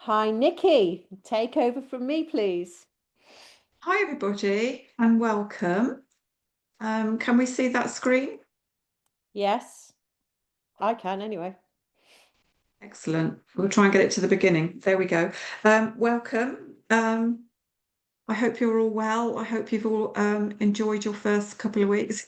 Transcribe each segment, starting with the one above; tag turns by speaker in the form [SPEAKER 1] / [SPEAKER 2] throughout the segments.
[SPEAKER 1] Hi, Nikki. Take over from me, please.
[SPEAKER 2] Hi, everybody, and welcome. Can we see that screen?
[SPEAKER 1] Yes, I can anyway.
[SPEAKER 2] Excellent. We'll try and get it to the beginning. There we go. Welcome. I hope you're all well. I hope you've all enjoyed your first couple of weeks.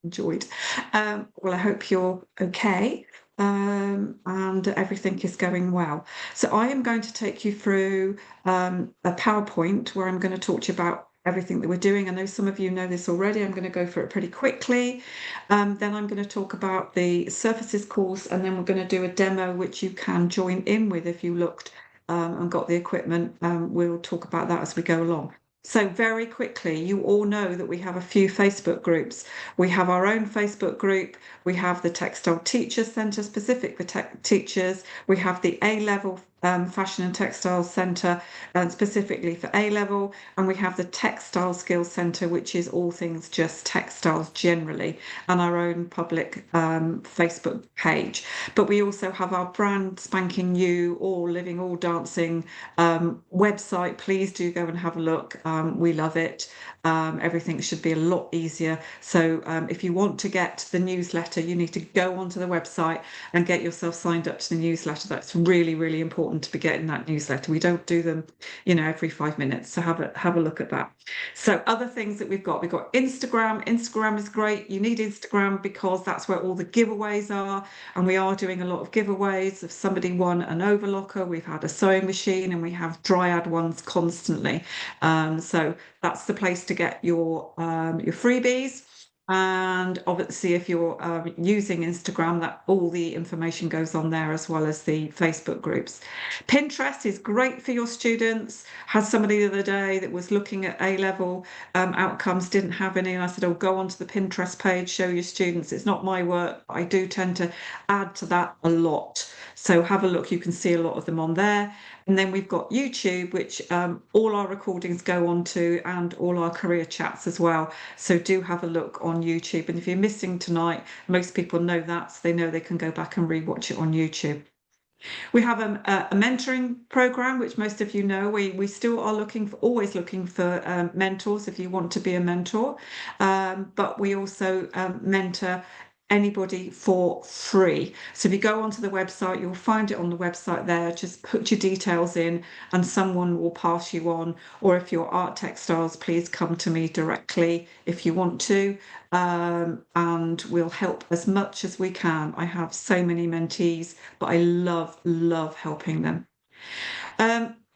[SPEAKER 2] Enjoyed. Well, I hope you're okay and everything is going well. So I am going to take you through a PowerPoint where I'm going to talk to you about everything that we're doing. I know some of you know this already. I'm going to go through it pretty quickly. Then I'm going to talk about the Surfaces course, and then we're going to do a demo which you can join in with if you looked and got the equipment. We'll talk about that as we go along. So very quickly, you all know that we have a few Facebook groups. We have our own Facebook group. We have the Textile Teachers Centre specific for teachers. We have the A-level Fashion and Textiles Centre specifically for A-level. And we have the Textile Skills Centre, which is all things just textiles generally, and our own public Facebook page. But we also have our brand spanking new, all living, all dancing website. Please do go and have a look. We love it. Everything should be a lot easier. So if you want to get the newsletter, you need to go onto the website and get yourself signed up to the newsletter. That's really, really important to be getting that newsletter. We don't do them, every 5 minutes. So have a look at that. So other things that we've got Instagram. Instagram is great. You need Instagram because that's where all the giveaways are. And we are doing a lot of giveaways. If somebody won an overlocker, we've had a sewing machine, and we have Dryad ones constantly. So that's the place to get your freebies. And obviously, if you're using Instagram, that all the information goes on there, as well as the Facebook groups. Pinterest is great for your students. Had somebody the other day that was looking at A-level outcomes, didn't have any, and I said, oh, go onto the Pinterest page, show your students. It's not my work, but I do tend to add to that a lot. So have a look. You can see a lot of them on there. And then we've got YouTube, which all our recordings go on to, and all our career chats as well. So do have a look on YouTube. And if you're missing tonight, most people know that, so they know they can go back and rewatch it on YouTube. We have a mentoring program, which most of you know. We still are always looking for mentors if you want to be a mentor. But we also mentor anybody for free. So if you go onto the website, you'll find it on the website there. Just put your details in and someone will pass you on. Or if you're art textiles, please come to me directly if you want to. And we'll help as much as we can. I have so many mentees, but I love helping them.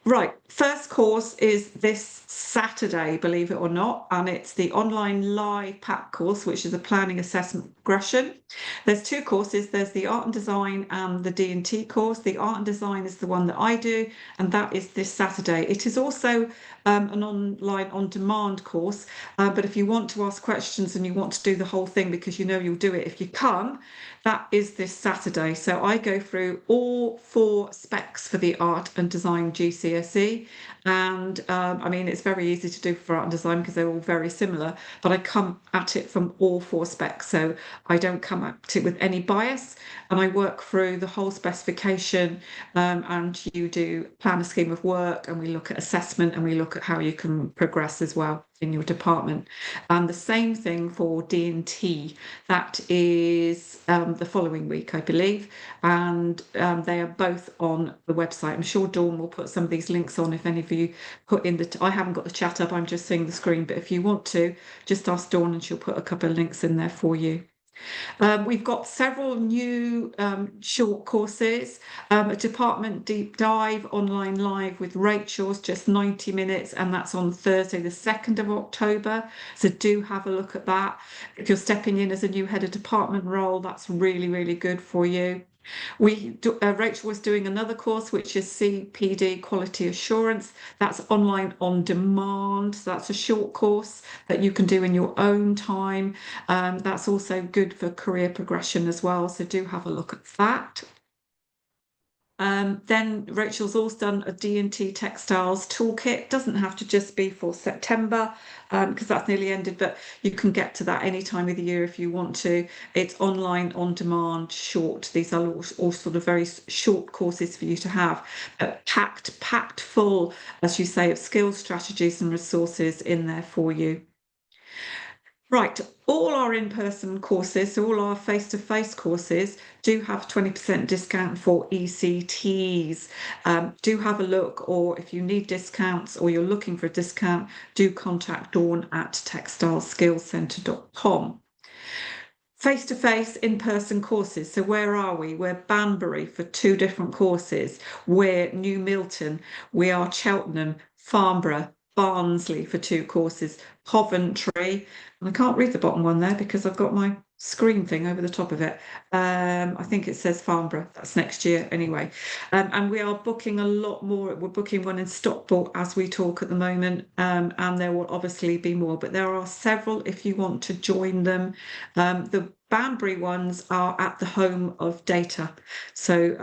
[SPEAKER 2] Right, first course is this Saturday, believe it or not, and it's the online live PAC course, which is a planning assessment progression. There's two courses. There's the art and design and the D&T course. The art and design is the one that I do, and that is this Saturday. It is also an online on-demand course, but if you want to ask questions and you want to do the whole thing because you know you'll do it if you come, that is this Saturday. So I go through all 4 specs for the art and design GCSE. And I mean, it's very easy to do for art and design because they're all very similar, but I come at it from all 4 specs. So I don't come at it with any bias, and I work through the whole specification, and you do plan a scheme of work, and we look at assessment, and we look at how you can progress as well in your department. And the same thing for D&T. That is the following week, I believe, and they are both on the website. I'm sure Dawn will put some of these links on if any of you put in I haven't got the chat up, I'm just seeing the screen, but if you want to, just ask Dawn and she'll put a couple of links in there for you. We've got several new short courses, a department deep dive online live with Rachel's, just 90 minutes, and that's on Thursday, the 2nd of October. So do have a look at that. If you're stepping in as a new head of department role, that's really, really good for you. Rachel was doing another course, which is CPD Quality Assurance. That's online on demand. So that's a short course that you can do in your own time. That's also good for career progression as well. So do have a look at that. Then Rachel's also done a D&T Textiles toolkit. Doesn't have to just be for September because that's nearly ended, but you can get to that any time of the year if you want to. It's online, on demand, short. These are all sort of very short courses for you to have, packed full, as you say, of skills, strategies and resources in there for you. Right, all our in-person courses, so all our face-to-face courses do have 20% discount for ECTs. Do have a look, or if you need discounts or you're looking for a discount, do contact Dawn at textileskillscentre.com. Face-to-face, in-person courses. So where are we? We're Banbury for 2 different courses. We're New Milton. We are Cheltenham, Farnborough, Barnsley for 2 courses. Coventry, and I can't read the bottom one there because I've got my screen thing over the top of it. I think it says Farnborough. That's next year anyway. And we are booking a lot more. We're booking one in Stockport as we talk at the moment, and there will obviously be more, but there are several if you want to join them. The Banbury ones are at the Home of Data, so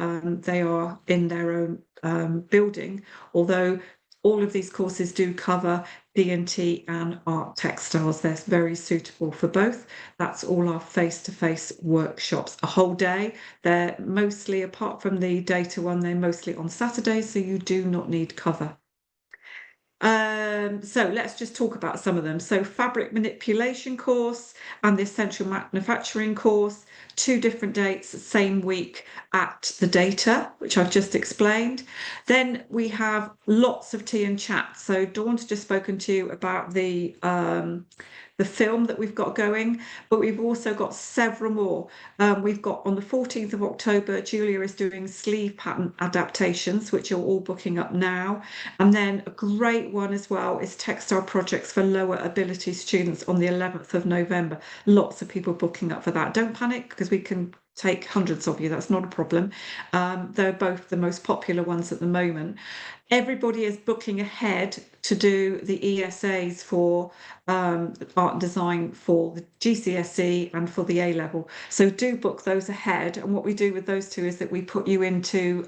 [SPEAKER 2] they are in their own building, although all of these courses do cover D&T and art textiles. They're very suitable for both. That's all our face-to-face workshops, a whole day. They're mostly, apart from the data one, they're mostly on Saturdays, so you do not need cover. So let's just talk about some of them. So fabric manipulation course and the essential manufacturing course, 2 different dates, same week at the data, which I've just explained. Then we have lots of tea and chat. So Dawn's just spoken to you about the film that we've got going, but we've also got several more. We've got on the 14th of October, Julia is doing sleeve pattern adaptations, which are all booking up now. And then a great one as well is textile projects for lower ability students on the 11th of November. Lots of people booking up for that. Don't panic because we can take hundreds of you. That's not a problem. They're both the most popular ones at the moment. Everybody is booking ahead to do the ESAs for art and design for the GCSE and for the A level. So do book those ahead. And what we do with those 2 is that we put you into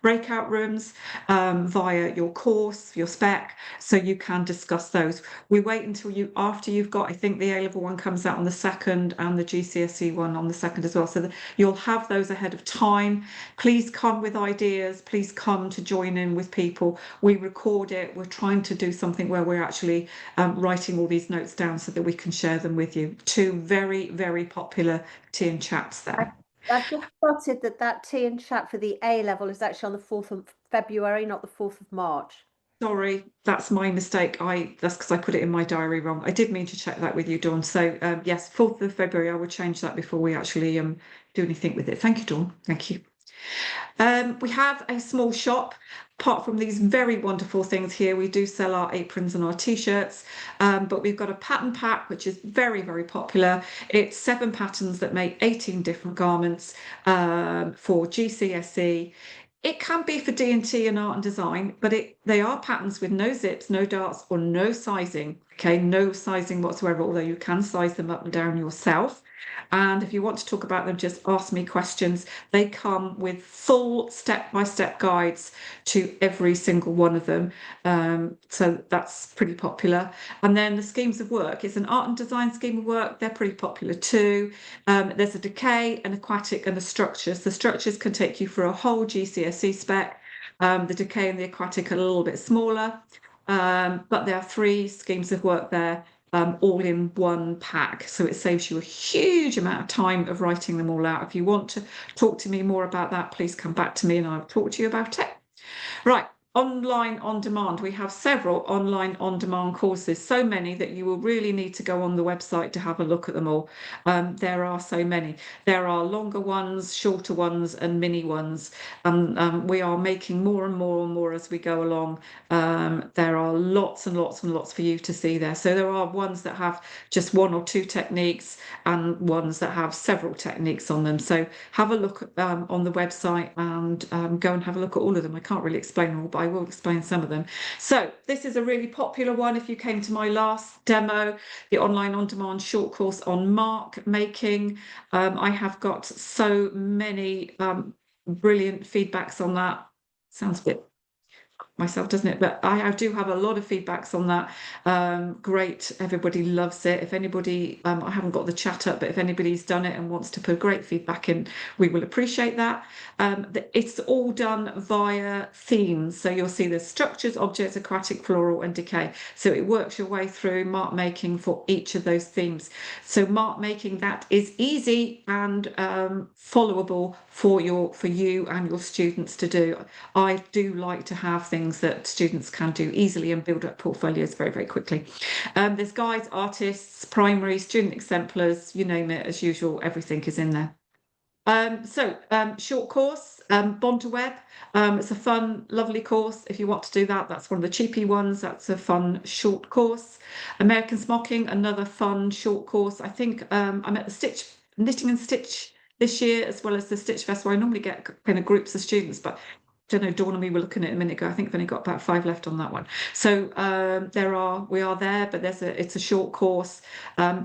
[SPEAKER 2] breakout rooms via your course, your spec, so you can discuss those. We wait until after you've got, I think the A-level one comes out on the 2nd and the GCSE one on the 2nd as well, so that you'll have those ahead of time. Please come with ideas, please come to join in with people. We record it, we're trying to do something where we're actually writing all these notes down so that we can share them with you. 2 very, very popular tea and chats there.
[SPEAKER 1] I've just spotted that tea and chat for the A level is actually on the 4th of February, not the 4th of March.
[SPEAKER 2] Sorry, that's my mistake. That's because I put it in my diary wrong. I did mean to check that with you, Dawn. So yes, 4th of February, I will change that before we actually do anything with it. Thank you, Dawn. Thank you. We have a small shop. Apart from these very wonderful things here, we do sell our aprons and our t-shirts, but we've got a pattern pack, which is very, very popular. It's 7 patterns that make 18 different garments for GCSE. It can be for D&T and art and design, but they are patterns with no zips, no darts, or no sizing. Okay, no sizing whatsoever, although you can size them up and down yourself. And if you want to talk about them, just ask me questions. They come with full step-by-step guides to every single one of them. So that's pretty popular. And then the schemes of work. It's an art and design scheme of work. They're pretty popular too. There's a decay, an aquatic, and the structures. The structures can take you for a whole GCSE spec. The decay and the aquatic are a little bit smaller. But there are 3 schemes of work there. All in one pack, so it saves you a huge amount of time of writing them all out. If you want to talk to me more about that, please come back to me and I'll talk to you about it. Right, online on demand. We have several online on demand courses, so many that you will really need to go on the website to have a look at them all. There are so many. There are longer ones, shorter ones, and mini ones. We are making more and more and more as we go along. There are lots and lots and lots for you to see there. So there are ones that have just 1 or 2 techniques and ones that have several techniques on them. So have a look on the website and go and have a look at all of them. I can't really explain them all, but I will explain some of them. So this is a really popular one. If you came to my last demo, the online on-demand short course on mark making, I have got so many brilliant feedbacks on that. Sounds a bit myself, doesn't it? But I do have a lot of feedbacks on that. Great, everybody loves it. If anybody, I haven't got the chat up, but if anybody's done it and wants to put great feedback in, we will appreciate that. It's all done via themes. So you'll see there's structures, objects, aquatic, floral, and decay. So it works your way through mark making for each of those themes. So mark making, that is easy and followable for you and your students to do. I do like to have things that students can do easily and build up portfolios very, very quickly. There's guides, artists, primary, student exemplars, you name it, as usual, everything is in there. Short course, Bond to Web. It's a fun, lovely course. If you want to do that, that's one of the cheapy ones. That's a fun, short course. American Smocking, another fun, short course. I think I'm at the Knitting and Stitch this year, as well as the Stitch Fest, where I normally get kind of groups of students, but I don't know, Dawn and me were looking at it a minute ago. I think I've only got about 5 left on that one. So we are there, but it's a short course.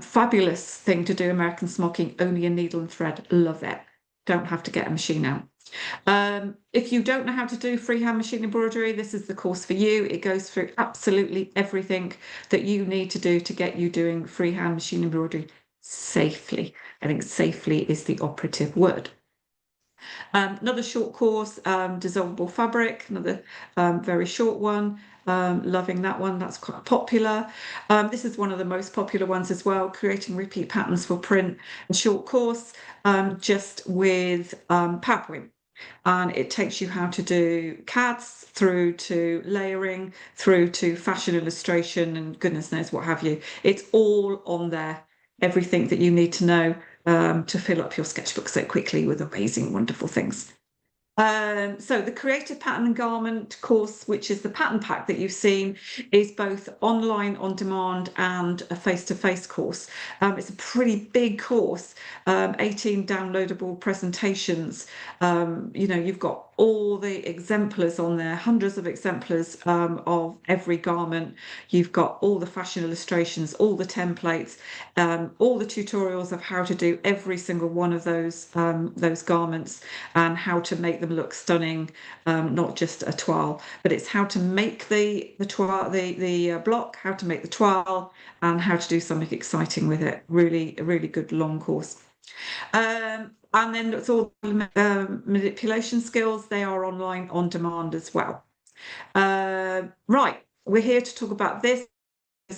[SPEAKER 2] Fabulous thing to do, American Smocking, only a needle and thread. Love it. Don't have to get a machine out. If you don't know how to do freehand machine embroidery, this is the course for you. It goes through absolutely everything that you need to do to get you doing freehand machine embroidery safely. I think safely is the operative word. Another short course, dissolvable fabric, another very short one. Loving that one, that's quite popular. This is one of the most popular ones as well, creating repeat patterns for print. A short course just with PowerPoint. And it takes you how to do CADs through to layering, through to fashion illustration and goodness knows what have you. It's all on there, everything that you need to know to fill up your sketchbook so quickly with amazing, wonderful things. So the Creative Pattern and Garment course, which is the pattern pack that you've seen, is both online on demand and a face-to-face course. It's a pretty big course, 18 downloadable presentations. You've got all the exemplars on there, hundreds of exemplars of every garment. You've got all the fashion illustrations, all the templates, all the tutorials of how to do every single one of those garments and how to make them look stunning, not just a toile, but it's how to make the block, how to make the toile, and how to do something exciting with it. Really, a really good long course. And then it's all manipulation skills. They are online on demand as well. Right, we're here to talk about this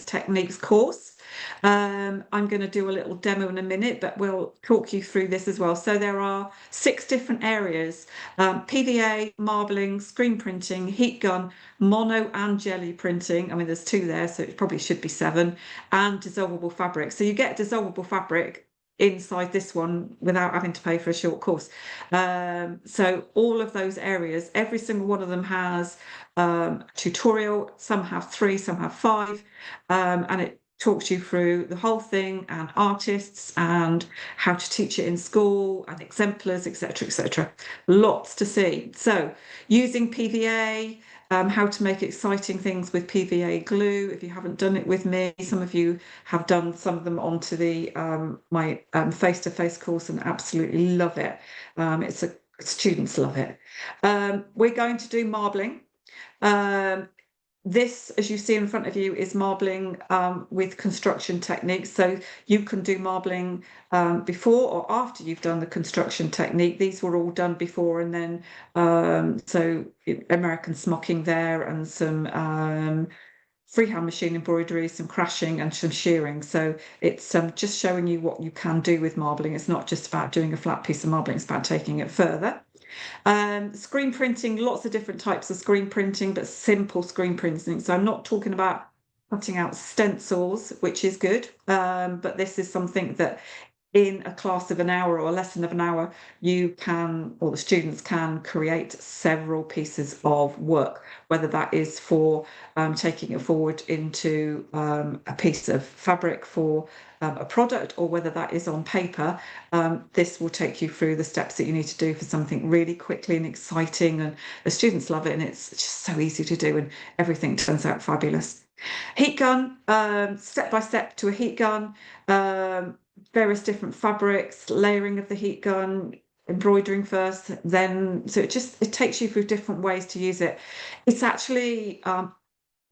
[SPEAKER 2] techniques course. I'm going to do a little demo in a minute, but we'll talk you through this as well. So there are 6 different areas: PVA, marbling, screen printing, heat gun, mono and jelly printing. I mean, there's 2 there, so it probably should be 7, and dissolvable fabric. So you get dissolvable fabric inside this one without having to pay for a short course. So all of those areas, every single one of them has a tutorial. Some have 3, some have 5, and it talks you through the whole thing, and artists, and how to teach it in school, and exemplars, etc., etc. Lots to see. So using PVA, how to make exciting things with PVA glue. If you haven't done it with me, some of you have done some of them onto the my face-to-face course and absolutely love it. Students love it. We're going to do marbling. This, as you see in front of you, is marbling with construction techniques. So you can do marbling before or after you've done the construction technique. These were all done before, and then so American Smocking there, and some freehand machine embroidery, some crashing and some shearing. So it's just showing you what you can do with marbling. It's not just about doing a flat piece of marbling, it's about taking it further. Screen printing, lots of different types of screen printing, but simple screen printing. So I'm not talking about cutting out stencils, which is good, but this is something that in a class of an hour or a lesson of an hour, you can, or the students can, create several pieces of work, whether that is for taking it forward into a piece of fabric for a product, or whether that is on paper. This will take you through the steps that you need to do for something really quickly and exciting, and the students love it, and it's just so easy to do, and everything turns out fabulous. Heat gun, step by step to a heat gun, various different fabrics, layering of the heat gun, embroidering first, then so it takes you through different ways to use it. It's actually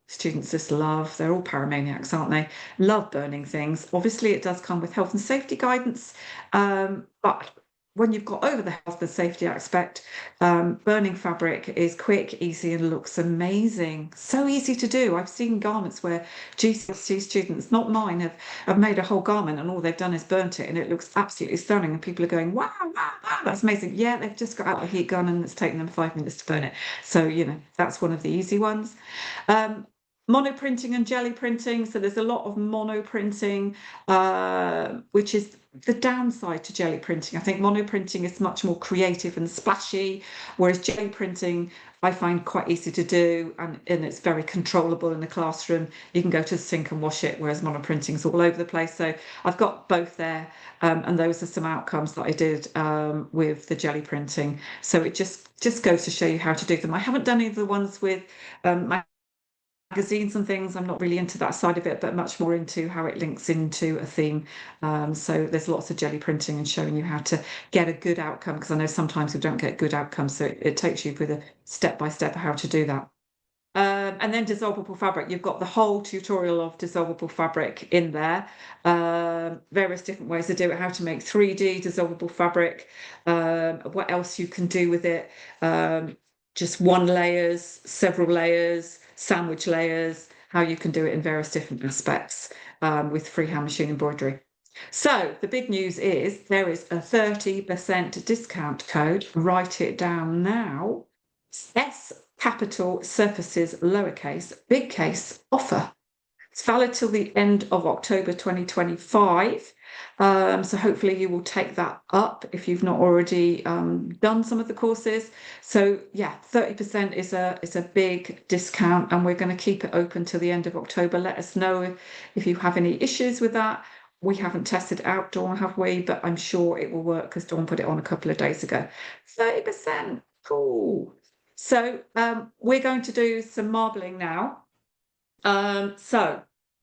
[SPEAKER 2] students just love, they're all paramaniacs, aren't they? Love burning things. Obviously, it does come with health and safety guidance, but when you've got over the health and safety aspect, burning fabric is quick, easy, and looks amazing. So easy to do. I've seen garments where GCSE students, not mine, have made a whole garment and all they've done is burnt it and it looks absolutely stunning. And people are going, wow, wow, wow, that's amazing. Yeah, they've just got out a heat gun and it's taken them 5 minutes to burn it. So, that's one of the easy ones. Mono printing and jelly printing. So there's a lot of mono printing, which is the downside to jelly printing. I think mono printing is much more creative and splashy, whereas jelly printing I find quite easy to do, and it's very controllable in the classroom. You can go to the sink and wash it, whereas mono printing is all over the place. So I've got both there, and those are some outcomes that I did with the jelly printing. So it just goes to show you how to do them. I haven't done any of the ones with magazines and things. I'm not really into that side of it, but much more into how it links into a theme. So there's lots of jelly printing and showing you how to get a good outcome, because I know sometimes we don't get good outcomes. So it takes you with a step-by-step how to do that. And then dissolvable fabric. You've got the whole tutorial of dissolvable fabric in there. Various different ways to do it, how to make 3D dissolvable fabric, what else you can do with it. Just one layers, several layers, sandwich layers, how you can do it in various different aspects with freehand machine embroidery. So the big news is there is a 30% discount code. Write it down now. S capital surfaces lowercase big case offer. It's valid till the end of October 2025. So hopefully you will take that up if you've not already done some of the courses. So yeah, 30% is a big discount, and we're going to keep it open till the end of October. Let us know if you have any issues with that. We haven't tested it out, Dawn, have we? But I'm sure it will work because Dawn put it on a couple of days ago. 30%, cool. So we're going to do some marbling now. So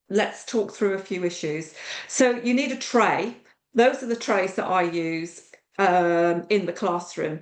[SPEAKER 2] let's talk through a few issues. So you need a tray. Those are the trays that I use in the classroom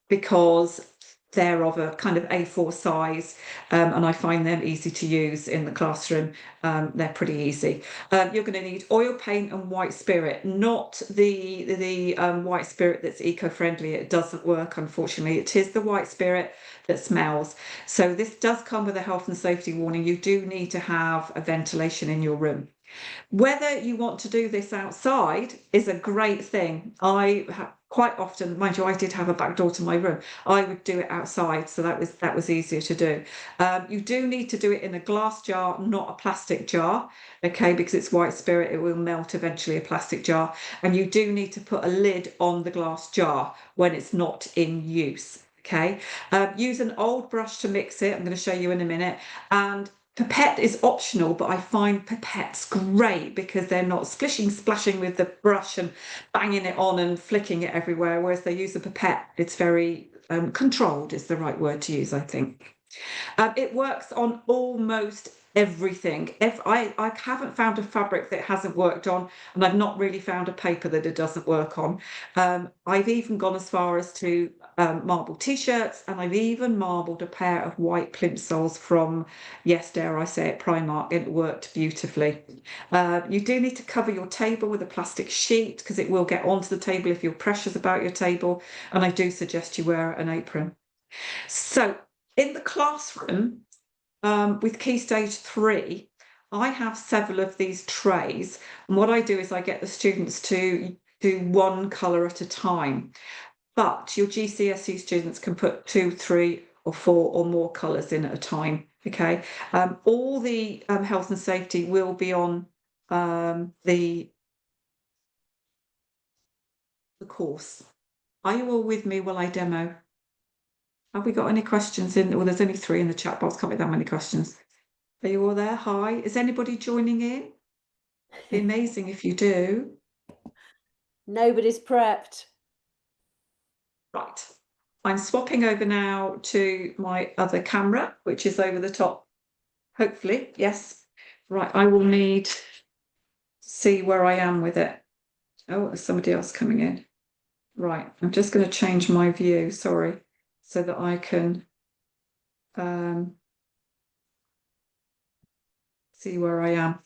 [SPEAKER 2] because they're of a kind of A4 size, and I find them easy to use in the classroom. They're pretty easy. You're going to need oil paint and white spirit, not the white spirit that's eco-friendly. It doesn't work, unfortunately. It is the white spirit that smells. So this does come with a health and safety warning. You do need to have a ventilation in your room. Whether you want to do this outside is a great thing. Quite often, mind you, I did have a back door to my room. I would do it outside, so that was easier to do. You do need to do it in a glass jar, not a plastic jar, okay, because it's white spirit, it will melt eventually, a plastic jar. And you do need to put a lid on the glass jar when it's not in use, okay. Use an old brush to mix it. I'm going to show you in a minute. And pipette is optional, but I find pipettes great because they're not splashing with the brush and banging it on and flicking it everywhere, whereas they use a pipette. It's very controlled is the right word to use, I think. It works on almost everything. If I haven't found a fabric that it hasn't worked on, and I've not really found a paper that it doesn't work on. I've even gone as far as to marble t-shirts, and I've even marbled a pair of white plimsolls from, yes, dare I say it, Primark, and it worked beautifully. You do need to cover your table with a plastic sheet because it will get onto the table if you're precious about your table, and I do suggest you wear an apron. So in the classroom, with Key Stage 3, I have several of these trays, and what I do is I get the students to do one colour at a time, but your GCSE students can put 2, 3 or 4 or more colours in at a time, okay? All the health and safety will be on the course. Are you all with me while I demo? Have we got any questions in? Well, there's only 3 in the chat box, can't be that many questions. Are you all there? Hi. Is anybody joining in? It'd be amazing if you do.
[SPEAKER 1] Nobody's prepped.
[SPEAKER 2] Right. I'm swapping over now to my other camera, which is over the top. Hopefully, yes. Right, I will need to see where I am with it. Oh, there's somebody else coming in. Right, I'm just going to change my view, sorry, so that I can see where I am.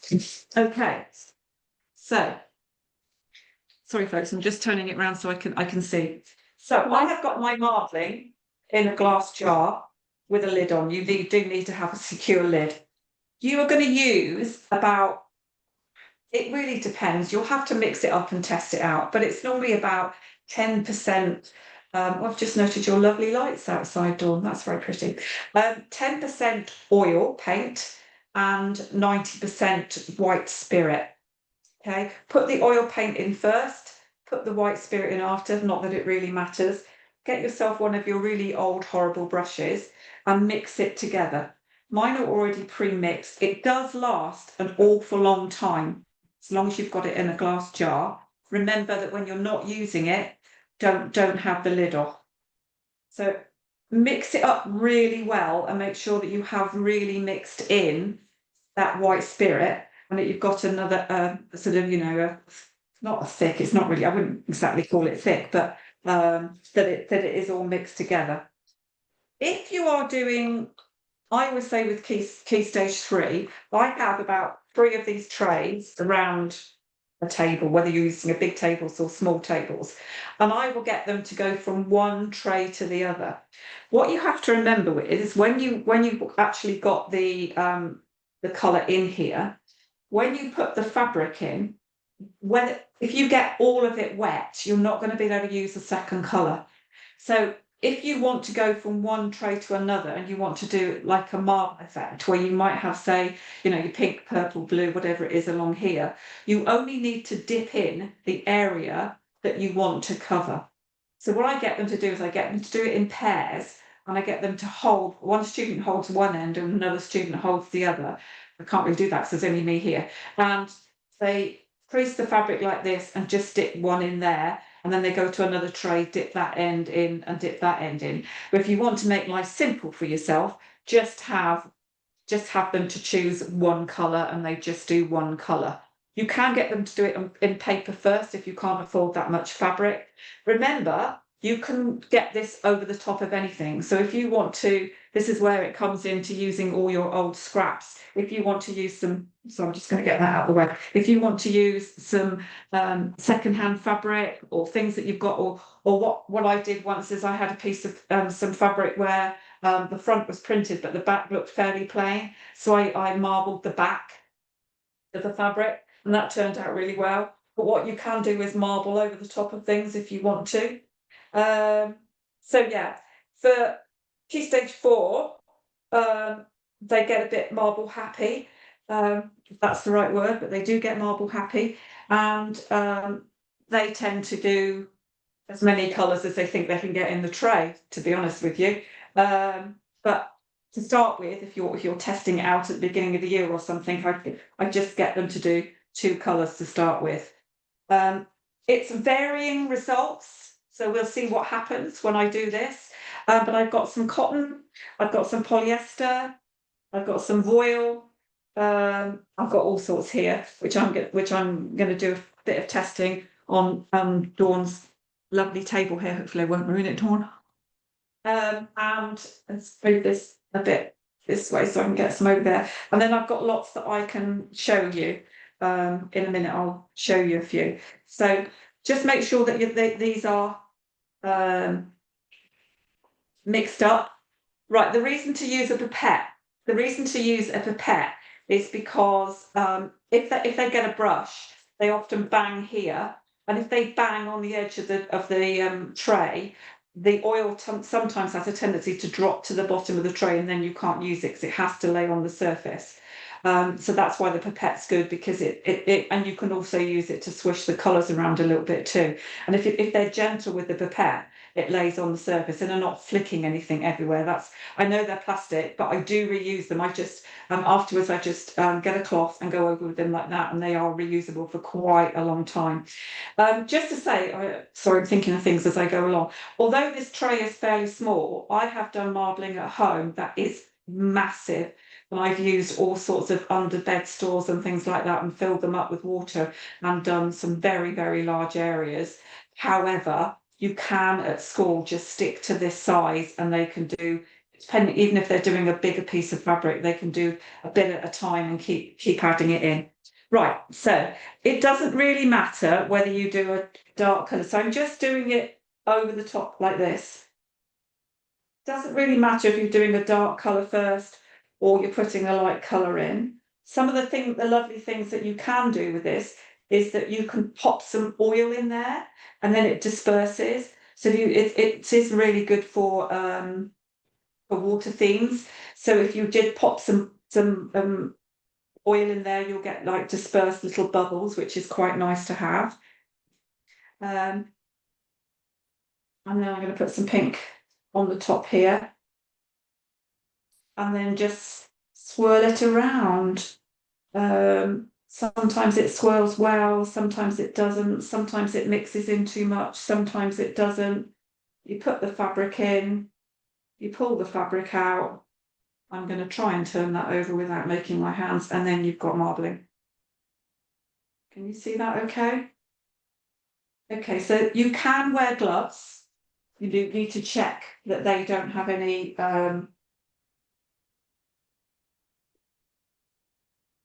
[SPEAKER 2] Okay, so sorry folks, I'm just turning it around so I can see. So I have got my marbling in a glass jar with a lid on. You do need to have a secure lid. You are going to use about, it really depends. You'll have to mix it up and test it out, but it's normally about 10%. I've just noted your lovely lights outside, Dawn. That's very pretty. 10% oil paint and 90% white spirit. Okay, put the oil paint in first, put the white spirit in after, not that it really matters. Get yourself one of your really old, horrible brushes and mix it together. Mine are already pre-mixed. It does last an awful long time, as long as you've got it in a glass jar. Remember that when you're not using it, don't have the lid off. So mix it up really well and make sure that you have really mixed in that white spirit and that you've got another sort of, not a thick, it's not really, I wouldn't exactly call it thick, but that it is all mixed together. If you are doing, I would say with key stage 3, I have about 3 of these trays around a table, whether you're using a big tables or small tables, and I will get them to go from one tray to the other. What you have to remember with is when you actually got the colour in here, when you put the fabric in, if you get all of it wet, you're not going to be able to use the second colour. So if you want to go from one tray to another and you want to do like a marble effect where you might have, say, your pink, purple, blue, whatever it is along here, you only need to dip in the area that you want to cover. So what I get them to do is I get them to do it in pairs, and I get them to hold, one student holds one end and another student holds the other. I can't really do that because there's only me here. And they crease the fabric like this and just dip one in there, and then they go to another tray, dip that end in and dip that end in. But if you want to make life simple for yourself, just have them to choose one colour and they just do one colour. You can get them to do it in paper first if you can't afford that much fabric. Remember, you can get this over the top of anything. So if you want to, this is where it comes into using all your old scraps. If you want to use some, so I'm just going to get that out of the way. If you want to use some secondhand fabric or things that you've got, or what I did once is I had a piece of some fabric where the front was printed, but the back looked fairly plain. So I marbled the back of the fabric, and that turned out really well. But what you can do is marble over the top of things if you want to. So yeah, for key stage 4, they get a bit marble happy. If that's the right word, but they do get marble happy, and they tend to do as many colours as they think they can get in the tray, to be honest with you. But to start with, if you're testing it out at the beginning of the year or something, I just get them to do 2 colours to start with. It's varying results, so we'll see what happens when I do this. But I've got some cotton, I've got some polyester, I've got some voile, I've got all sorts here, which I'm going to do a bit of testing on Dawn's lovely table here. Hopefully I won't ruin it, Dawn. And let's move this a bit this way so I can get some over there. And then I've got lots that I can show you. In a minute I'll show you a few. So just make sure that these are mixed up. Right, the reason to use a pipette is because if they get a brush, they often bang here, and if they bang on the edge of the tray, the oil sometimes has a tendency to drop to the bottom of the tray, and then you can't use it because it has to lay on the surface. So that's why the pipette's good, because it and you can also use it to swish the colours around a little bit too. And if they're gentle with the pipette, it lays on the surface and they're not flicking anything everywhere. I know they're plastic, but I do reuse them. I just afterwards I just get a cloth and go over with them like that, and they are reusable for quite a long time. Just to say, sorry, I'm thinking of things as I go along. Although this tray is fairly small, I have done marbling at home that is massive. And I've used all sorts of under bed stores and things like that and filled them up with water and done some very, very large areas. However, you can at school just stick to this size, and they can do, depending, even if they're doing a bigger piece of fabric, they can do a bit at a time and keep adding it in. Right, so it doesn't really matter whether you do a dark colour. So I'm just doing it over the top like this. Doesn't really matter if you're doing a dark colour first or you're putting a light colour in. Some of the lovely things that you can do with this is that you can pop some oil in there and then it disperses. So it is really good for water themes. So if you did pop some oil in there, you'll get like dispersed little bubbles, which is quite nice to have. And then I'm going to put some pink on the top here. And then just swirl it around. Sometimes it swirls well, sometimes it doesn't, sometimes it mixes in too much, sometimes it doesn't. You put the fabric in, you pull the fabric out. I'm going to try and turn that over without making my hands, and then you've got marbling. Can you see that okay? Okay, so you can wear gloves. You do need to check that they don't have any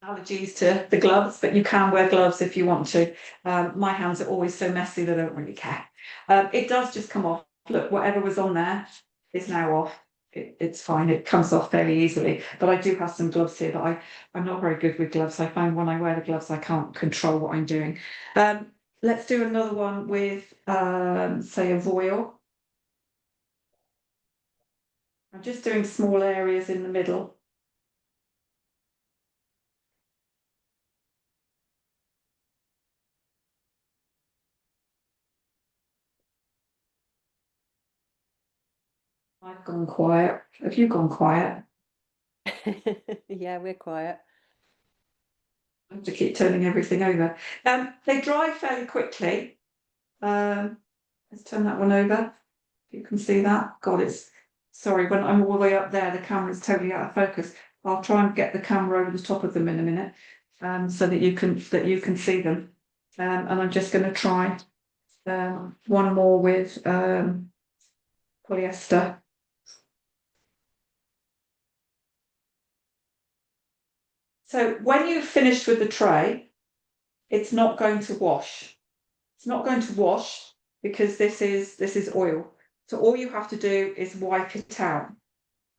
[SPEAKER 2] allergies to the gloves, but you can wear gloves if you want to. My hands are always so messy that I don't really care. It does just come off. Look, whatever was on there is now off. It's fine. It comes off very easily. But I do have some gloves here, but I'm not very good with gloves. I find when I wear the gloves, I can't control what I'm doing. Let's do another one with, say, a voile. I'm just doing small areas in the middle. I've gone quiet. Have you gone quiet?
[SPEAKER 1] Yeah, we're quiet.
[SPEAKER 2] I have to keep turning everything over. They dry fairly quickly. Let's turn that one over. You can see that. God, it's sorry, when I'm all the way up there, the camera's totally out of focus. I'll try and get the camera over the top of them in a minute, so that you can see them. And I'm just going to try one more with polyester. So when you've finished with the tray, it's not going to wash. It's not going to wash because this is oil. So all you have to do is wipe it out.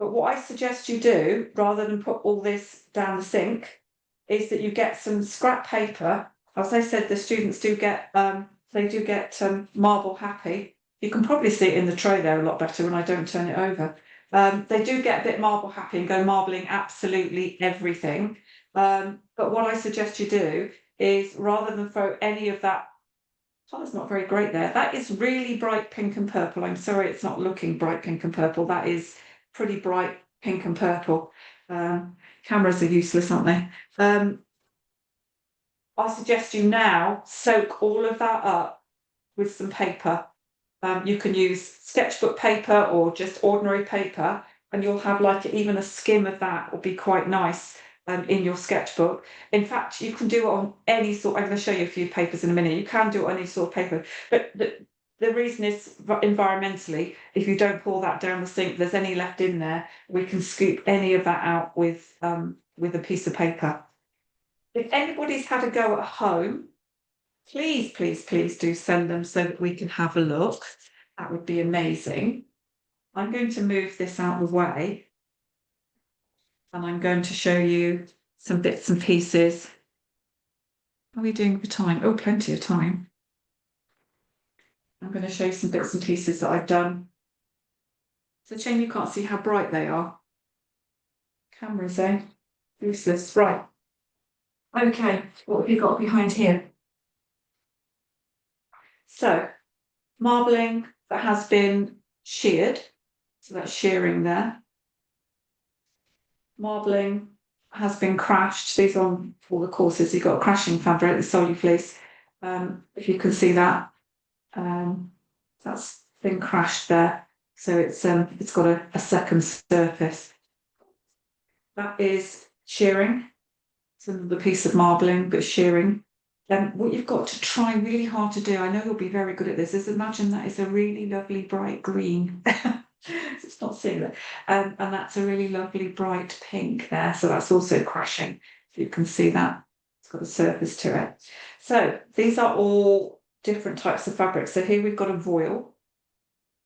[SPEAKER 2] But what I suggest you do, rather than put all this down the sink, is that you get some scrap paper. As I said, the students do get marble happy. You can probably see it in the tray there a lot better when I don't turn it over. They do get a bit marble happy and go marbling absolutely everything. But what I suggest you do is, rather than throw any of that, colour's not very great there. That is really bright pink and purple. I'm sorry, it's not looking bright pink and purple. That is pretty bright pink and purple. Cameras are useless, aren't they? I suggest you now soak all of that up with some paper. You can use sketchbook paper or just ordinary paper, and you'll have like even a skim of that will be quite nice in your sketchbook. In fact, you can do it on any sort. I'm going to show you a few papers in a minute. You can do it on any sort of paper, but the reason is environmentally, if you don't pour that down the sink, there's any left in there, we can scoop any of that out with a piece of paper. If anybody's had a go at home, please, please, please do send them so that we can have a look. That would be amazing. I'm going to move this out of the way, and I'm going to show you some bits and pieces. How are we doing for time? Oh, plenty of time. I'm going to show you some bits and pieces that I've done. It's a shame you can't see how bright they are. Cameras, eh? Useless. Right. Okay, what have you got behind here? So, marbling that has been sheared. So that's shearing there. Marbling has been crashed. These are on all the courses. You've got crashing fabric, the solid fleece. If you can see that, that's been crashed there. So it's got a second surface. That is shearing. It's another piece of marbling, but shearing. what you've got to try really hard to do, I know you'll be very good at this, is imagine that is a really lovely bright green. It's not seeing that. And that's a really lovely bright pink there. So that's also crashing. You can see that it's got a surface to it. So these are all different types of fabric. So here we've got a voile.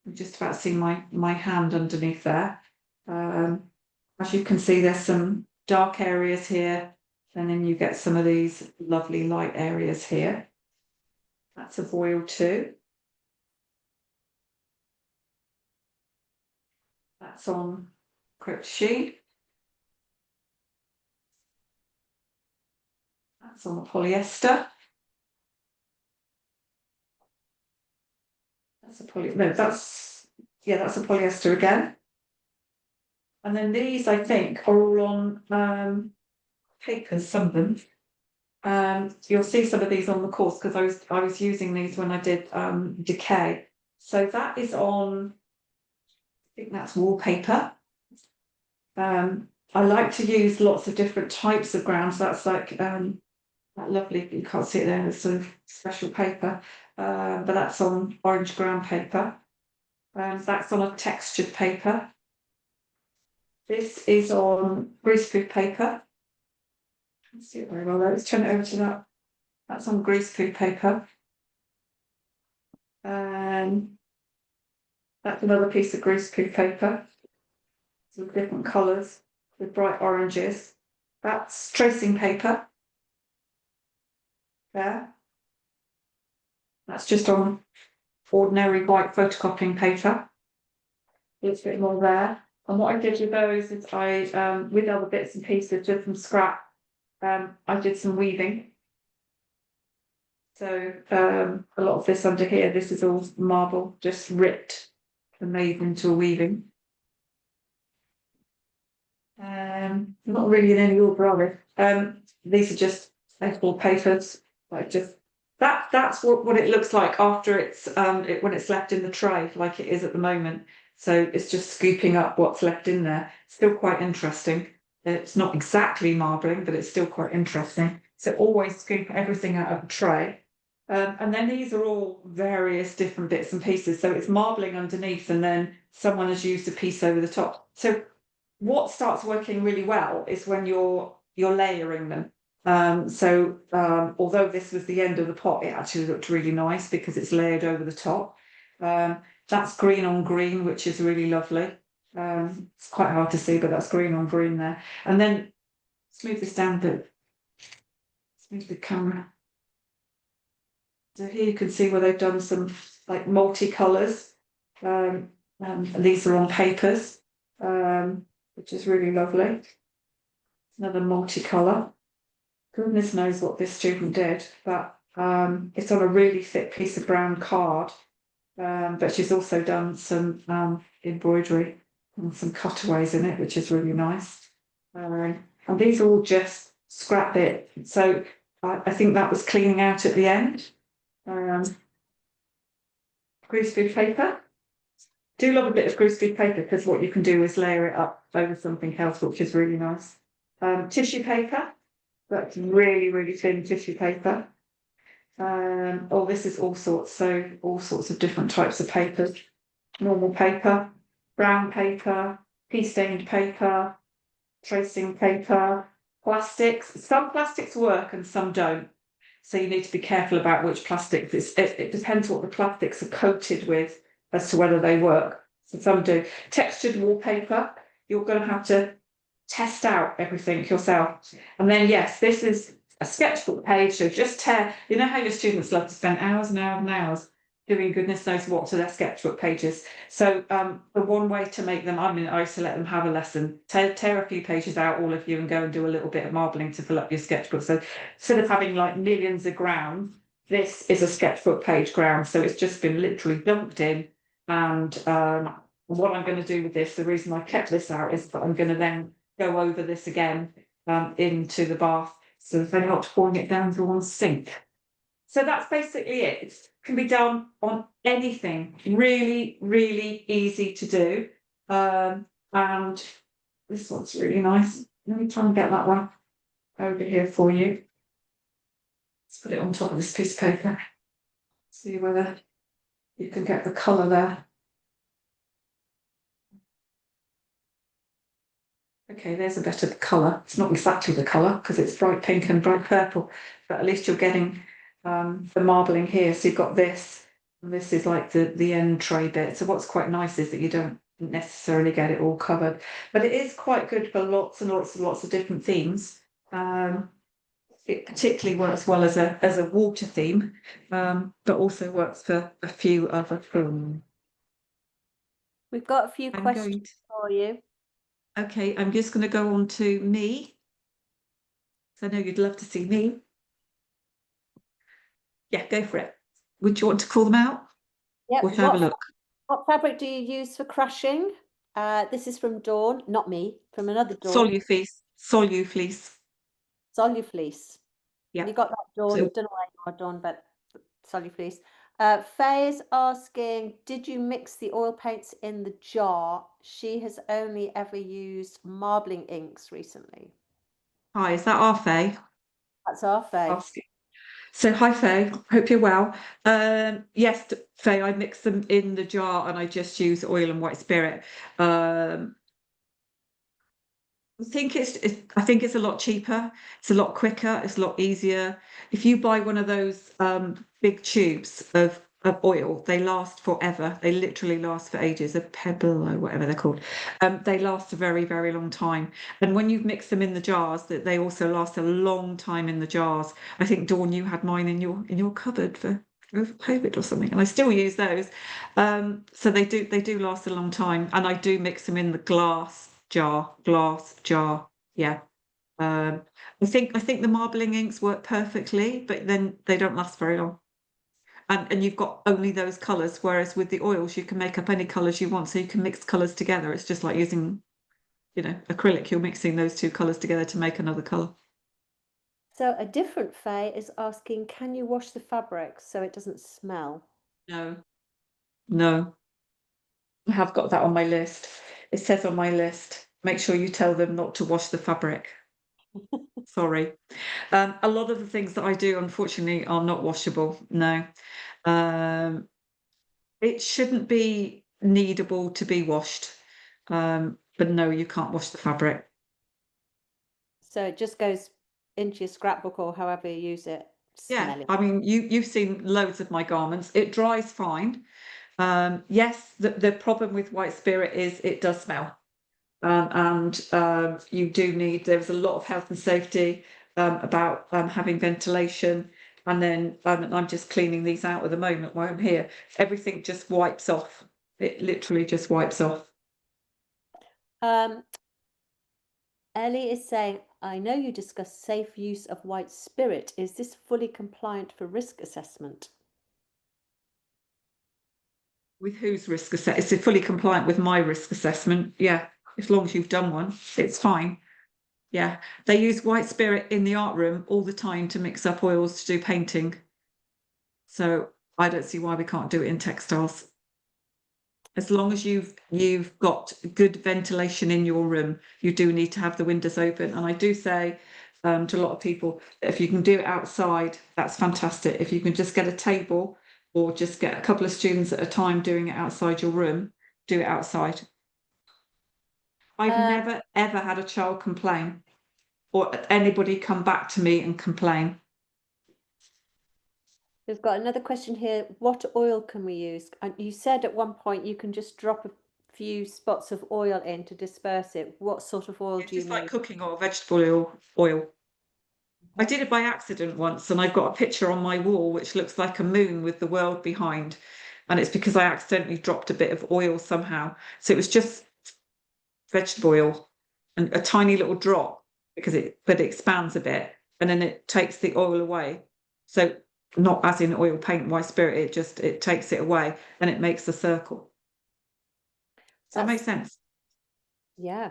[SPEAKER 2] I'm just about seeing my hand underneath there. As you can see, there's some dark areas here, and then you get some of these lovely light areas here. That's a voile too. That's on crypt sheet. That's on the polyester. That's a that's a polyester again. And then these, I think, are all on papers, some of them. You'll see some of these on the course because I was using these when I did decay. So that is on, I think that's wallpaper. I like to use lots of different types of grounds. That's like that lovely, you can't see it there, it's sort of special paper, but that's on orange ground paper. That's on a textured paper. This is on greaseproof paper. Can't see it very well there. Let's turn it over to that. That's on greaseproof paper. That's another piece of greaseproof paper. Some different colours with bright oranges. That's tracing paper. There. That's just on ordinary white photocopying paper. There's a bit more there. And what I did with those is I, with other bits and pieces, just from scrap, I did some weaving. So a lot of this under here, this is all marble, just ripped and made into a weaving. Not really in any order, are they? These are just A4 papers, like just that's what it looks like after it's when it's left in the tray, like it is at the moment. So it's just scooping up what's left in there. Still quite interesting. It's not exactly marbling, but it's still quite interesting. So always scoop everything out of a tray. And then these are all various different bits and pieces. So it's marbling underneath, and then someone has used a piece over the top. So what starts working really well is when you're layering them. Although this was the end of the pot, it actually looked really nice because it's layered over the top. That's green on green, which is really lovely. It's quite hard to see, but that's green on green there. And then smooth this down a bit. Smooth the camera. So here you can see where they've done some like multicolours. And these are on papers, which is really lovely. Another multicolour. Goodness knows what this student did, but it's on a really thick piece of brown card. But she's also done some embroidery and some cutaways in it, which is really nice. And these are all just scrap bit. So I think that was cleaning out at the end. Greaseproof paper. Do love a bit of greaseproof paper because what you can do is layer it up over something else, which is really nice. Tissue paper. That's really, really thin tissue paper. This is all sorts of different types of papers. Normal paper, brown paper, pea stained paper, tracing paper, plastics. Some plastics work and some don't. So you need to be careful about which plastics. It depends what the plastics are coated with as to whether they work. So some do. Textured wallpaper, you're going to have to test out everything yourself. And then, yes, this is a sketchbook page. So just tear, you know how your students love to spend hours and hours and hours doing goodness knows what to their sketchbook pages. So the one way to make them, I used to let them have a lesson, tear a few pages out, all of you, and go and do a little bit of marbling to fill up your sketchbook. So instead of having like millions of ground, this is a sketchbook page ground. So it's just been literally dumped in. And what I'm going to do with this, the reason I kept this out is that I'm going to then go over this again into the bath. So if they're not pouring it down to one sink. So that's basically it. It can be done on anything. Really, really easy to do. And this one's really nice. Let me try and get that one over here for you. Let's put it on top of this piece of paper. See whether you can get the colour there. Okay, there's a better colour. It's not exactly the colour because it's bright pink and bright purple, but at least you're getting the marbling here. So you've got this, and this is like the end tray bit. So what's quite nice is that you don't necessarily get it all covered, but it is quite good for lots and lots and lots of different themes. It particularly works well as a water theme, but also works for a few other themes.
[SPEAKER 1] We've got a few
[SPEAKER 2] I'm
[SPEAKER 1] questions
[SPEAKER 2] going to,
[SPEAKER 1] for you.
[SPEAKER 2] okay, I'm just going to go on to me. So I know you'd love to see me. Yeah, go for it. Would you want to call them out?
[SPEAKER 1] Yep.
[SPEAKER 2] Or have a look?
[SPEAKER 1] What fabric do you use for crushing? This is from Dawn, not me, from another Dawn.
[SPEAKER 2] Solufleece. Solufleece.
[SPEAKER 1] Solufleece.
[SPEAKER 2] Yeah.
[SPEAKER 1] You got that, Dawn?
[SPEAKER 2] So,
[SPEAKER 1] Don't know why you are, Dawn, but Solufleece. Faye is asking, did you mix the oil paints in the jar? She has only ever used marbling inks recently.
[SPEAKER 2] hi, is that our Faye?
[SPEAKER 1] That's our Faye.
[SPEAKER 2] Asking. So hi Faye, hope you're well. Yes, Faye, I mix them in the jar and I just use oil and white spirit. I think I think it's a lot cheaper. It's a lot quicker. It's a lot easier. If you buy one of those big tubes of oil, they last forever. They literally last for ages. A pebble or whatever they're called. They last a very, very long time. And when you mix them in the jars, that they also last a long time in the jars. I think Dawn, you had mine in your cupboard for COVID or something, and I still use those. So they do last a long time, and I do mix them in the glass jar. Yeah. I think the marbling inks work perfectly, but then they don't last very long. And you've got only those colours, whereas with the oils you can make up any colours you want, so you can mix colours together. It's just like using, acrylic. You're mixing those two colours together to make another colour.
[SPEAKER 1] So a different Faye is asking, can you wash the fabric so it doesn't smell?
[SPEAKER 2] No, no. I have got that on my list. It says on my list, make sure you tell them not to wash the fabric. Sorry. A lot of the things that I do, unfortunately, are not washable. No. It shouldn't be needable to be washed. But no, you can't wash the fabric.
[SPEAKER 1] So it just goes into your scrapbook or however you use it.
[SPEAKER 2] Yeah,
[SPEAKER 1] Smell it.
[SPEAKER 2] I mean, you've seen loads of my garments. It dries fine. Yes, the problem with white spirit is it does smell. And you do need, there's a lot of health and safety about having ventilation. And then I'm just cleaning these out at the moment while I'm here. Everything just wipes off. It literally just wipes off.
[SPEAKER 1] Ellie is saying, I know you discussed safe use of white spirit. Is this fully compliant for risk assessment?
[SPEAKER 2] With whose risk assessment? It's fully compliant with my risk assessment. Yeah, as long as you've done one, it's fine. Yeah, they use white spirit in the art room all the time to mix up oils to do painting. So I don't see why we can't do it in textiles. As long as you've got good ventilation in your room, you do need to have the windows open. And I do say to a lot of people, if you can do it outside, that's fantastic. If you can just get a table or just get a couple of students at a time doing it outside your room, do it outside. I've never ever had a child complain or anybody come back to me and complain.
[SPEAKER 1] We've got another question here. What oil can we use? And you said at one point you can just drop a few spots of oil in to disperse it. What sort of oil
[SPEAKER 2] It's
[SPEAKER 1] do you
[SPEAKER 2] just like
[SPEAKER 1] need?
[SPEAKER 2] cooking oil, vegetable oil. I did it by accident once, and I've got a picture on my wall which looks like a moon with the world behind. And it's because I accidentally dropped a bit of oil somehow. So it was just vegetable oil and a tiny little drop but it expands a bit and then it takes the oil away. So not as in oil paint, white spirit, it takes it away and it makes a circle. Does that make sense?
[SPEAKER 1] Yeah.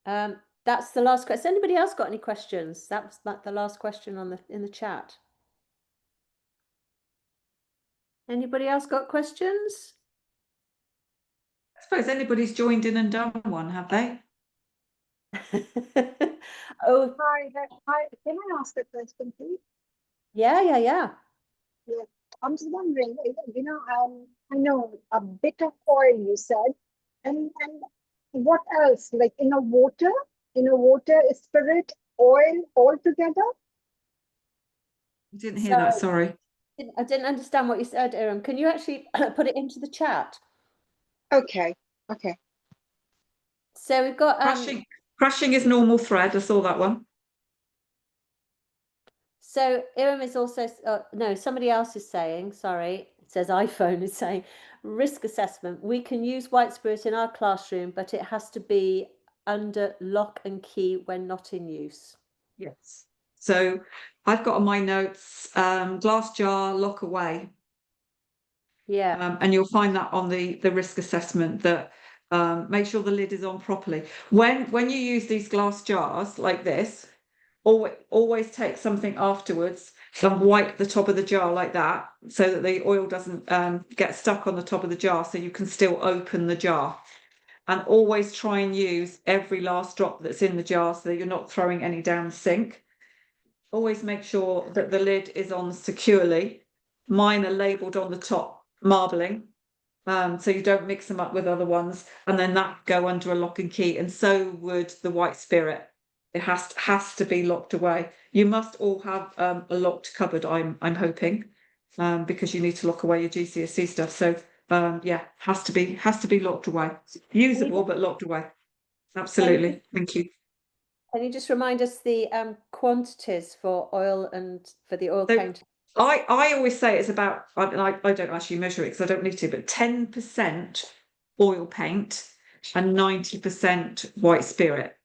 [SPEAKER 1] That's the last question. Has anybody else got any questions? That was like the last question in the chat. Anybody else got questions?
[SPEAKER 2] I suppose anybody's joined in and done one, have they?
[SPEAKER 1] Oh,
[SPEAKER 3] Hi, can I ask a question, please?
[SPEAKER 1] Yeah, yeah, yeah.
[SPEAKER 3] Yeah. I'm just wondering, I know a bit of oil you said, and what else? Like in a water, spirit, oil, all together?
[SPEAKER 2] I didn't hear that,
[SPEAKER 1] Sorry,
[SPEAKER 2] sorry.
[SPEAKER 1] I didn't understand what you said, Iram. Can you actually put it into the chat?
[SPEAKER 3] Okay, okay.
[SPEAKER 1] So we've got
[SPEAKER 2] Crushing is normal thread. I saw that one.
[SPEAKER 1] so Iram is also no, somebody else is saying, sorry, it says iPhone is saying risk assessment. We can use white spirit in our classroom, but it has to be under lock and key when not in use.
[SPEAKER 2] Yes. So I've got on my notes, glass jar, lock away.
[SPEAKER 1] Yeah.
[SPEAKER 2] And you'll find that on the risk assessment that make sure the lid is on properly. When you use these glass jars like this, always take something afterwards and wipe the top of the jar like that so that the oil doesn't get stuck on the top of the jar, so you can still open the jar. And always try and use every last drop that's in the jar so that you're not throwing any down the sink. Always make sure that the lid is on securely. Mine are labelled on the top, marbling, so you don't mix them up with other ones, and then that go under a lock and key, and so would the white spirit. It has to be locked away. You must all have a locked cupboard, I'm hoping, because you need to lock away your GCSE stuff. So yeah, has to be locked away. Usable but locked away. Absolutely. Thank you.
[SPEAKER 1] Can you just remind us the quantities for oil and for the oil
[SPEAKER 2] So
[SPEAKER 1] paint?
[SPEAKER 2] I always say it's about, I don't actually measure it because I don't need to, but 10% oil paint and 90% white spirit.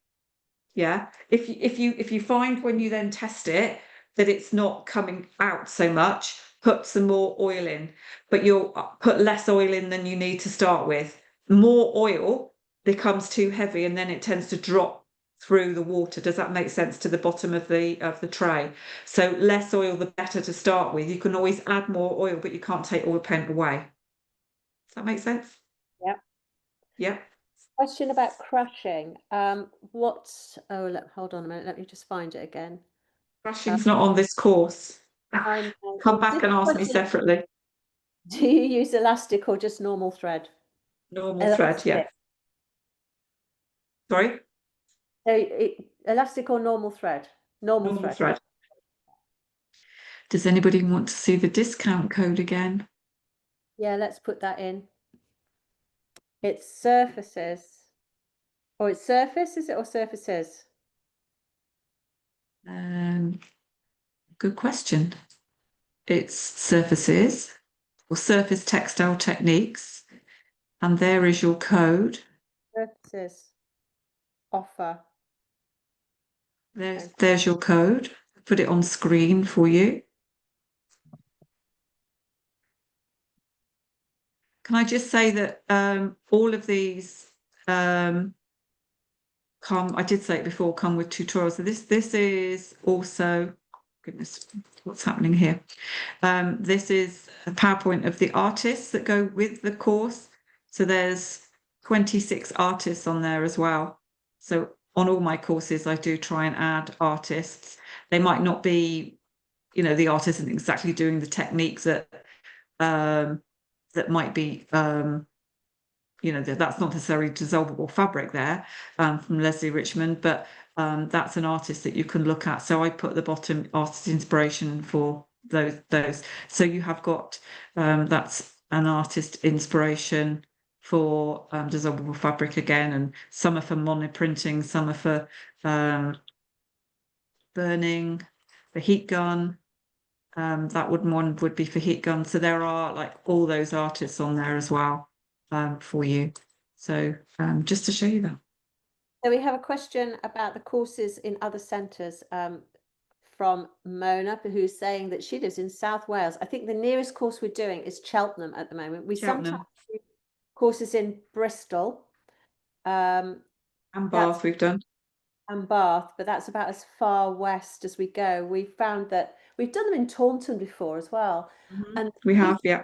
[SPEAKER 2] Yeah. If you find when you then test it that it's not coming out so much, put some more oil in, but you'll put less oil in than you need to start with. More oil becomes too heavy and then it tends to drop through the water. Does that make sense to the bottom of the tray? So less oil, the better to start with. You can always add more oil, but you can't take oil paint away. Does that make sense?
[SPEAKER 1] Yeah.
[SPEAKER 2] Yeah.
[SPEAKER 1] Question about crushing. Hold on a minute. Let me just find it again.
[SPEAKER 2] Crushing's not on this course.
[SPEAKER 1] I know.
[SPEAKER 2] Come back
[SPEAKER 1] This
[SPEAKER 2] and ask me
[SPEAKER 1] question,
[SPEAKER 2] separately.
[SPEAKER 1] do you use elastic or just normal thread?
[SPEAKER 2] Normal thread, yeah.
[SPEAKER 1] Elastic.
[SPEAKER 2] Sorry?
[SPEAKER 1] So elastic or normal thread? Normal
[SPEAKER 2] Normal
[SPEAKER 1] thread.
[SPEAKER 2] thread. Does anybody want to see the discount code again?
[SPEAKER 1] Yeah, let's put that in. It's surfaces. Or it's surface, is it, or surfaces?
[SPEAKER 2] Good question. It's surfaces or surface textile techniques. And there is your code.
[SPEAKER 1] Surfaces. Offer.
[SPEAKER 2] There's your code. Put it on screen for you. Can I just say that all of these I did say it before, come with tutorials. So this is also, goodness, what's happening here? This is a PowerPoint of the artists that go with the course. So there's 26 artists on there as well. So on all my courses, I do try and add artists. They might not be, the artist isn't exactly doing the techniques that might be that's not necessarily dissolvable fabric there from Leslie Richmond, but that's an artist that you can look at. So I put the bottom artist inspiration for those. So you have got that's an artist inspiration for dissolvable fabric again, and some are for monoprinting, some are for burning, the heat gun. That one would be for heat gun. So there are like all those artists on there as well for you. So just to show you that.
[SPEAKER 1] So we have a question about the courses in other centres from Mona, who's saying that she lives in South Wales. I think the nearest course we're doing is Cheltenham at the moment. We sometimes do courses in Bristol.
[SPEAKER 2] And Bath we've done.
[SPEAKER 1] And Bath, but that's about as far west as we go. We found that we've done them in Taunton before as well. And
[SPEAKER 2] we have, yeah.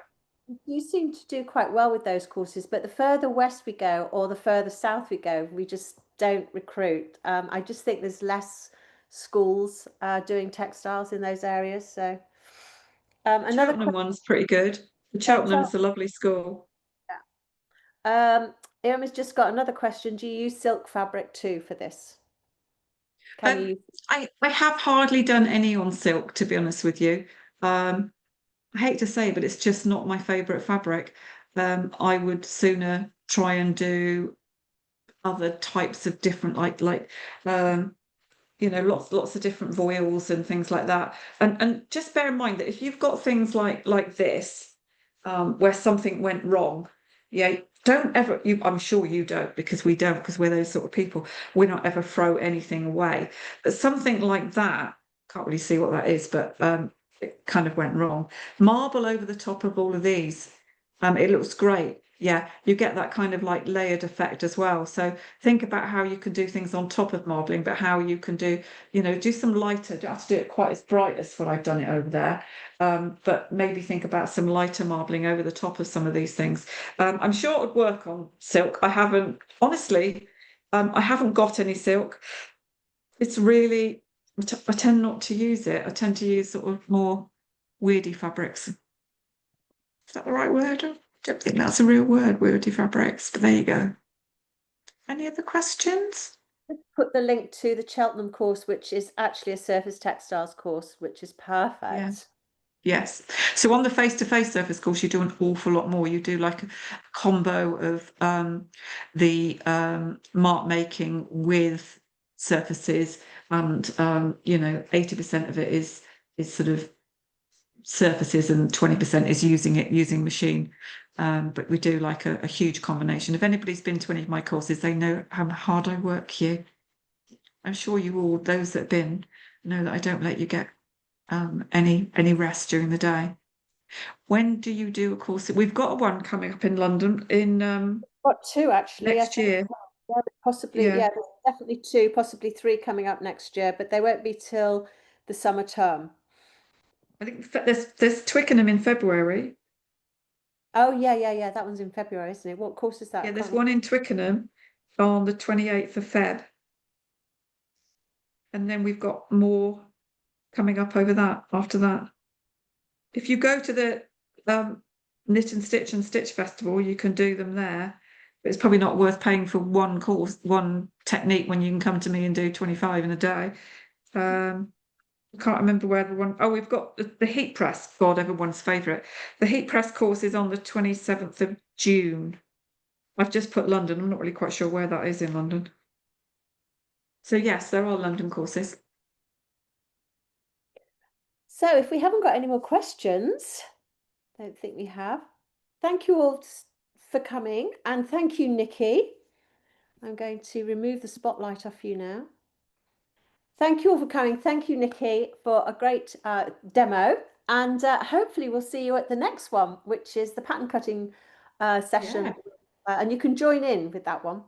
[SPEAKER 1] You seem to do quite well with those courses, but the further west we go or the further south we go, we just don't recruit. I just think there's less schools doing textiles in those areas. So Another
[SPEAKER 2] Cheltenham one's pretty good.
[SPEAKER 1] Yeah,
[SPEAKER 2] Cheltenham's a lovely school.
[SPEAKER 1] Irma's just got another question. Do you use silk fabric too for this? Can
[SPEAKER 2] Um,
[SPEAKER 1] you?
[SPEAKER 2] I have hardly done any on silk, to be honest with you. I hate to say, but it's just not my favourite fabric. I would sooner try and do other types of different, lots of different voiles and things like that. And just bear in mind that if you've got things like this, where something went wrong, yeah, don't ever. I'm sure you don't, because we don't, because we're those sort of people. We're not ever throw anything away. But something like that, can't really see what that is, but it kind of went wrong. Marble over the top of all of these, it looks great. Yeah, you get that kind of like layered effect as well. So think about how you can do things on top of marbling, but how you can do some lighter. Don't have to do it quite as bright as what I've done it over there. But maybe think about some lighter marbling over the top of some of these things. I'm sure it would work on silk. I haven't got any silk. It's really, I tend not to use it. I tend to use sort of more weirdy fabrics. Is that the right word? I don't think that's a real word, weirdy fabrics, but there you go. Any other questions?
[SPEAKER 1] Put the link to the Cheltenham course, which is actually a Surface Textiles course, which is perfect.
[SPEAKER 2] Yeah. Yes. So on the face-to-face surface course, you do an awful lot more. You do like a combo of the mark making with surfaces, and 80% of it is sort of surfaces, and 20% is using machine. But we do like a huge combination. If anybody's been to any of my courses, they know how hard I work here. I'm sure you all, those that have been, know that I don't let you get any rest during the day. When do you do a course? We've got one coming up in London in
[SPEAKER 1] Got two actually.
[SPEAKER 2] next year.
[SPEAKER 1] Yeah, possibly,
[SPEAKER 2] Yeah.
[SPEAKER 1] there's definitely two, possibly three coming up next year, but they won't be till the summer term.
[SPEAKER 2] I think there's Twickenham in February.
[SPEAKER 1] Oh yeah. That one's in February, isn't it? What course is that?
[SPEAKER 2] Yeah, there's one in Twickenham on the 28th of Feb. And then we've got more coming up after that. If you go to the Knit and Stitch Festival, you can do them there. But it's probably not worth paying for one course, one technique, when you can come to me and do 25 in a day. I can't remember where the one. Oh, we've got the heat press. God, everyone's favourite. The heat press course is on the 27th of June. I've just put London. I'm not really quite sure where that is in London. So yes, there are London courses.
[SPEAKER 1] So if we haven't got any more questions, I don't think we have. Thank you all for coming, and thank you, Nicky. I'm going to remove the spotlight off you now. Thank you all for coming. Thank you, Nicky, for a great demo. And hopefully we'll see you at the next one, which is the pattern cutting session.
[SPEAKER 2] Yeah.
[SPEAKER 1] And you can join in with that one.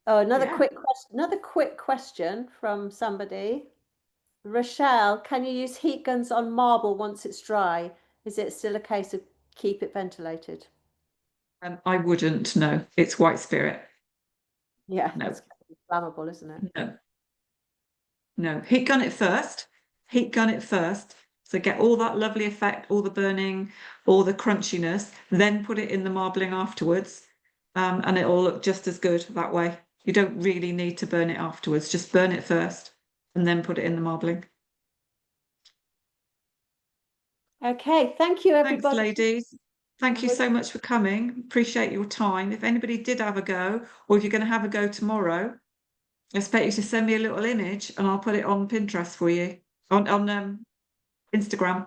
[SPEAKER 1] Oh, another quick question from somebody. Rochelle, can you use heat guns on marble once it's dry? Is it still a case of keep it ventilated?
[SPEAKER 2] I wouldn't. No, it's white spirit.
[SPEAKER 1] Yeah,
[SPEAKER 2] No.
[SPEAKER 1] it's flammable, isn't it?
[SPEAKER 2] No. Heat gun it first. So get all that lovely effect, all the burning, all the crunchiness, then put it in the marbling afterwards. And it'll look just as good that way. You don't really need to burn it afterwards. Just burn it first and then put it in the marbling.
[SPEAKER 1] Okay, thank you, everybody.
[SPEAKER 2] Thanks, ladies. Thank you so much for coming. Appreciate your time. If anybody did have a go, or if you're going to have a go tomorrow, I expect you to send me a little image and I'll put it on Pinterest for you, on Instagram.